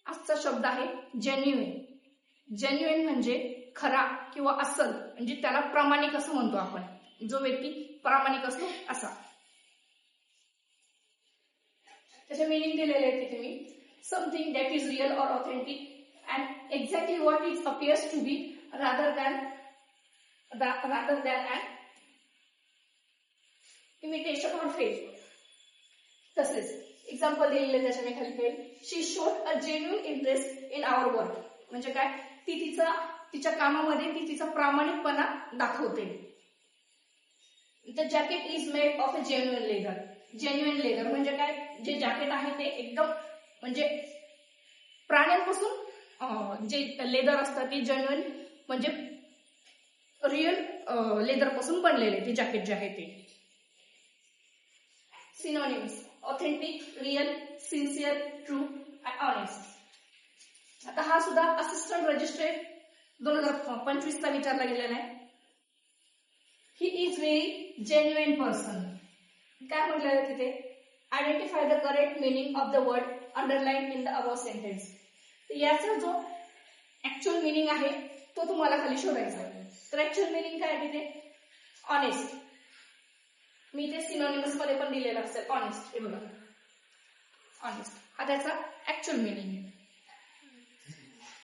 आजचा शब्द आहे जेन्युइन। जेन्युइन म्हणजे खरा किंवा अस्सल, म्हणजे त्याला प्रामाणिक असं म्हणतो आपण, जो व्यक्ती प्रामाणिक असतो असा। त्याचे मीनिंग दिलेले आहे तिथे मी, something that is real or authentic and exactly what it appears to be rather than and imitation or fake. तसेच एक्झाम्पल दिलेले त्याच्या मी खाली काही, she showed a genuine interest in our work, म्हणजे काय, ती तिच्या कामामध्ये ती तिचा प्रामाणिकपणा दाखवते। The jacket is made of a genuine leather. Genuine leather म्हणजे काय, जे जॅकेट आहे ते एकदम म्हणजे प्राण्यांपासून जे लेदर असतं ते जेन्युइन म्हणजे रिअल लेदर पासून बनलेले ते जॅकेट जे आहे ते। Synonyms, authentic, real, sincere, true and honest. आता हा सुद्धा असिस्टंट रजिस्ट्रेट 2025 ला विचारला गेलेला आहे। He is very genuine person. काय म्हटलेलं आहे तिथे, identify the correct meaning of the word underline in the above sentence. याचा जो ऍक्च्युअल मीनिंग आहे तो तुम्हाला खाली शोधायचा आहे। तर ऍक्च्युअल मीनिंग काय आहे तिथे, ऑनेस्ट। मी ते सिनोनिमस मध्ये पण दिलेलं असेल ऑनेस्ट, हे बघा ऑनेस्ट हा त्याचा ऍक्च्युअल मीनिंग आहे।